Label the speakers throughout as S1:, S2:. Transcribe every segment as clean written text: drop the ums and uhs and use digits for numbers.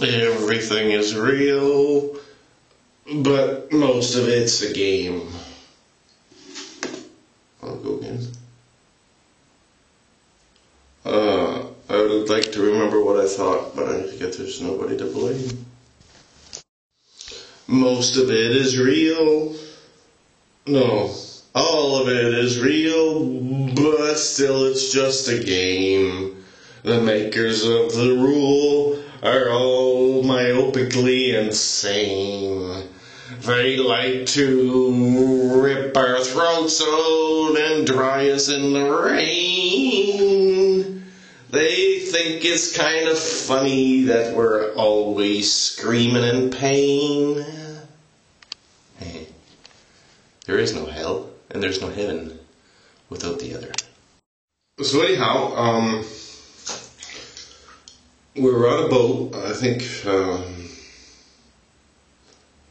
S1: Everything is real, but most of it's a game. I'll go again. I would like to remember what I thought, but I guess there's nobody to blame. Most of it is real. No, all of it is real, but still it's just a game. The makers of the rule are all myopically insane. They like to rip our throats out and dry us in the rain. They think it's kind of funny that we're always screaming in pain. There is no hell, and there's no heaven without the other. So anyhow, we were on a boat. I think, I'm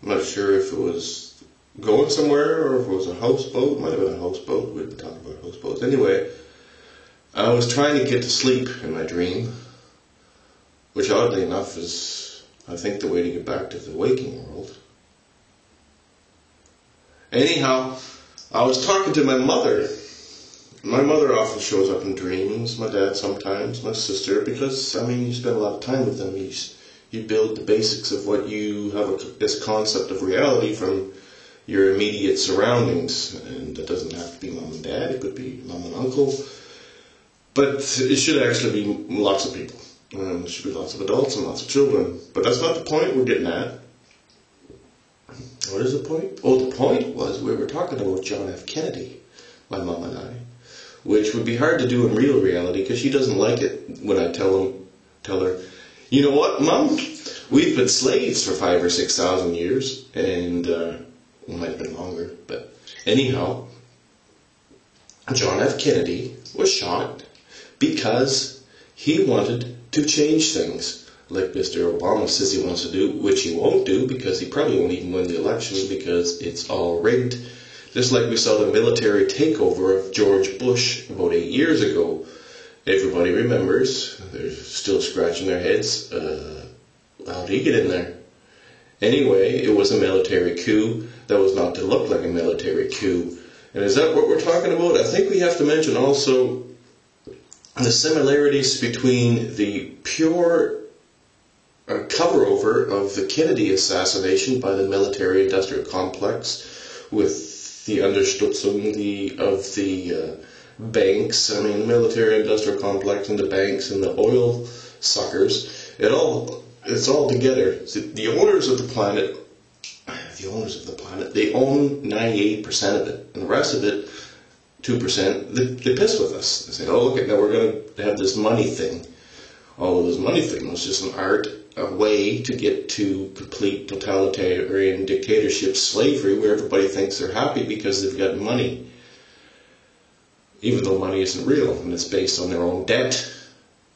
S1: not sure if it was going somewhere or if it was a houseboat. It might have been a houseboat. We've been talking about houseboats. Anyway, I was trying to get to sleep in my dream, which oddly enough is, I think, the way to get back to the waking world. Anyhow, I was talking to my mother. My mother often shows up in dreams, my dad sometimes, my sister, because, I mean, you spend a lot of time with them. You build the basics of what you have as a concept of reality from your immediate surroundings. And it doesn't have to be mom and dad, it could be mom and uncle. But it should actually be lots of people. There should be lots of adults and lots of children. But that's not the point we're getting at. What is the point? Oh, the point was we were talking about John F. Kennedy, my mom and I, which would be hard to do in real reality because she doesn't like it when I tell her, you know what, Mom? We've been slaves for 5,000 or 6,000 years, and it might have been longer, but anyhow, John F. Kennedy was shot because he wanted to change things, like Mr. Obama says he wants to do, which he won't do because he probably won't even win the election because it's all rigged. Just like we saw the military takeover of George Bush about 8 years ago. Everybody remembers. They're still scratching their heads. How did he get in there? Anyway, it was a military coup that was not to look like a military coup. And is that what we're talking about? I think we have to mention also the similarities between the pure cover-over of the Kennedy assassination by the military-industrial complex with the Unterstützung of the banks, I mean, military-industrial complex and the banks and the oil suckers. It's all together. The owners of the planet, they own 98% of it, and the rest of it, 2%, they piss with us. They say, oh, look, now we're going to have this money thing. Oh, this money thing was just an art, a way to get to complete totalitarian dictatorship slavery where everybody thinks they're happy because they've got money. Even though money isn't real and it's based on their own debt.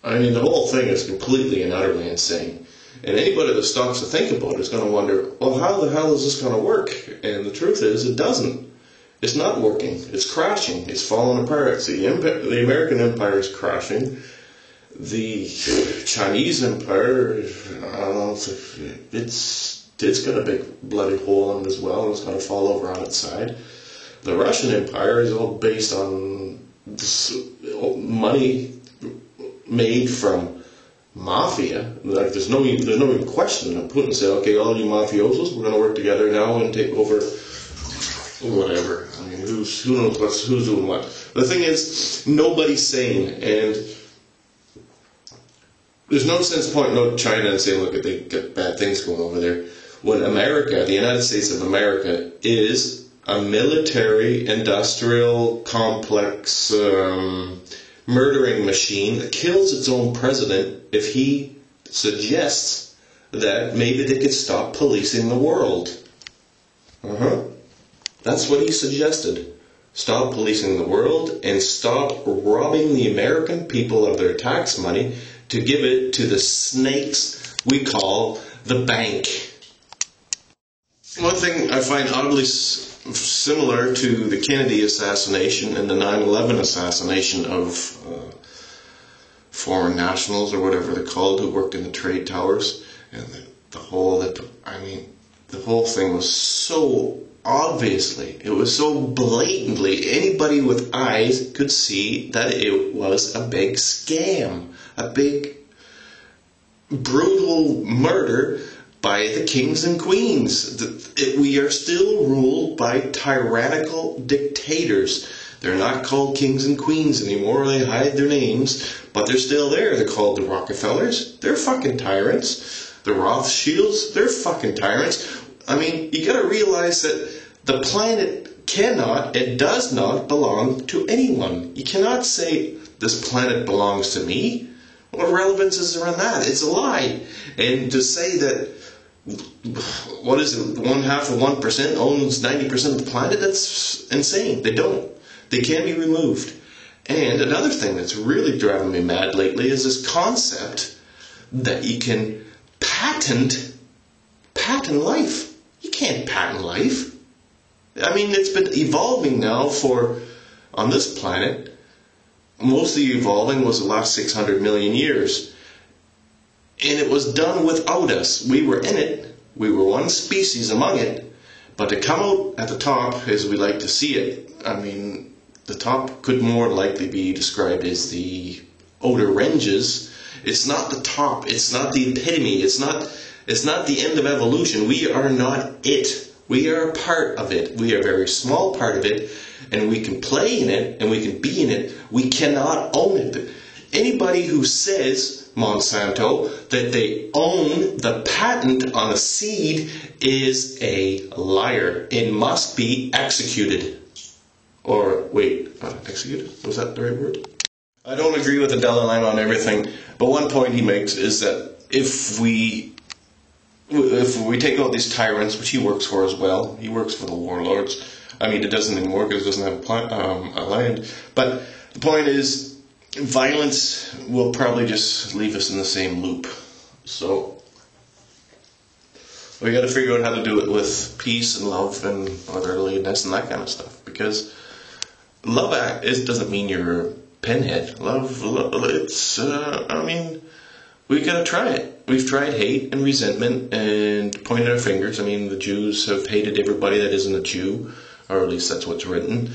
S1: I mean, the whole thing is completely and utterly insane. And anybody that stops to think about it is going to wonder, well, how the hell is this going to work? And the truth is, it doesn't. It's not working. It's crashing. It's falling apart. The American empire is crashing. The Chinese empire, I don't know, it's got a big bloody hole in it as well, and it's going to fall over on its side. The Russian empire is all based on money made from mafia. Like there's no even question that Putin said, okay, all you mafiosos, we're going to work together now and take over whatever. I mean, who knows who's doing what. The thing is, nobody's sane, and there's no sense pointing out China and saying, look, they got bad things going over there. When America, the United States of America, is a military-industrial complex murdering machine that kills its own president if he suggests that maybe they could stop policing the world. That's what he suggested. Stop policing the world and stop robbing the American people of their tax money to give it to the snakes we call the bank. One thing I find oddly similar to the Kennedy assassination and the 9/11 assassination of foreign nationals or whatever they're called who worked in the trade towers And the whole thing was so obviously, it was so blatantly, anybody with eyes could see that it was a big scam, a big brutal murder by the kings and queens. We are still ruled by tyrannical dictators. They're not called kings and queens anymore. They hide their names, but they're still there. They're called the Rockefellers. They're fucking tyrants. The Rothschilds. They're fucking tyrants. I mean, you gotta realize that the planet cannot, it does not belong to anyone. You cannot say, this planet belongs to me. What relevance is there in that? It's a lie. And to say that, what is it, 0.5% owns 90% of the planet, that's insane. They don't. They can't be removed. And another thing that's really driving me mad lately is this concept that you can patent life. You can't patent life. I mean, it's been evolving now on this planet, mostly evolving was the last 600 million years. And it was done without us. We were in it. We were one species among it. But to come out at the top, as we like to see it, I mean, the top could more likely be described as the outer ranges. It's not the top. It's not the epitome. It's not the end of evolution. We are not it. We are a part of it. We are a very small part of it, and we can play in it, and we can be in it. We cannot own it. Anybody who says, Monsanto, that they own the patent on a seed is a liar. It must be executed. Or, wait, executed? Was that the right word? I don't agree with the Dalai Lama on everything, but one point he makes is that if we take out these tyrants, which he works for as well, he works for the warlords. I mean, it doesn't anymore because it doesn't have a land. But the point is, violence will probably just leave us in the same loop. So we got to figure out how to do it with peace and love and brotherliness and that kind of stuff. Because love doesn't mean you're a pinhead. Love it's, I mean, we got to try it. We've tried hate and resentment and pointing our fingers. I mean, the Jews have hated everybody that isn't a Jew, or at least that's what's written.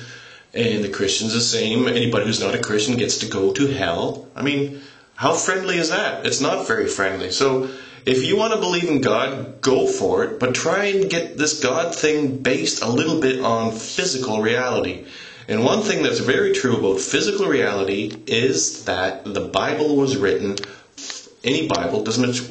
S1: And the Christians the same. Anybody who's not a Christian gets to go to hell. I mean, how friendly is that? It's not very friendly. So if you want to believe in God, go for it. But try and get this God thing based a little bit on physical reality. And one thing that's very true about physical reality is that the Bible was written, any Bible, doesn't matter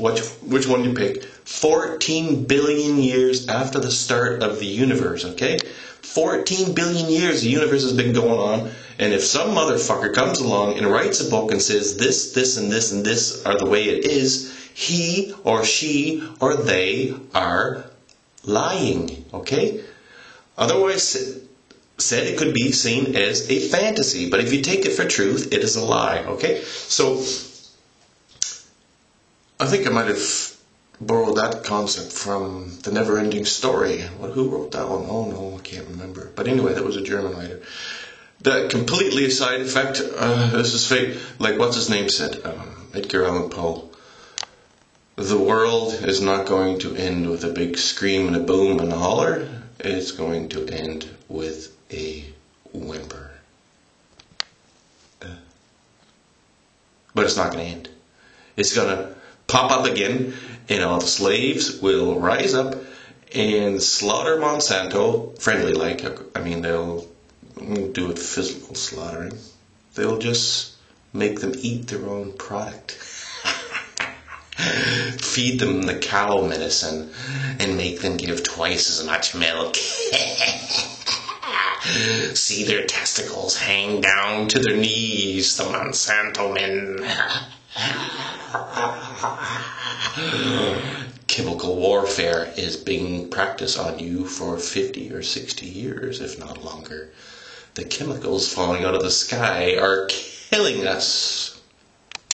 S1: which one you pick, 14 billion years after the start of the universe, okay? 14 billion years the universe has been going on, and if some motherfucker comes along and writes a book and says this, this, and this, and this are the way it is, he or she or they are lying, okay? Otherwise said, it could be seen as a fantasy, but if you take it for truth, it is a lie, okay? So I think I might have borrowed that concept from The Never-Ending Story. Who wrote that one? Oh no, I can't remember. But anyway, that was a German writer. That completely a side effect, this is fake, like what's his name said, Edgar Allan Poe. The world is not going to end with a big scream and a boom and a holler. It's going to end with a whimper. But it's not going to end. It's going to pop up again, and all the slaves will rise up and slaughter Monsanto, friendly like. I mean, they'll do it physical slaughtering. They'll just make them eat their own product. Feed them the cow medicine and make them give twice as much milk. See their testicles hang down to their knees, the Monsanto men. Chemical warfare is being practiced on you for 50 or 60 years, if not longer. The chemicals falling out of the sky are killing us.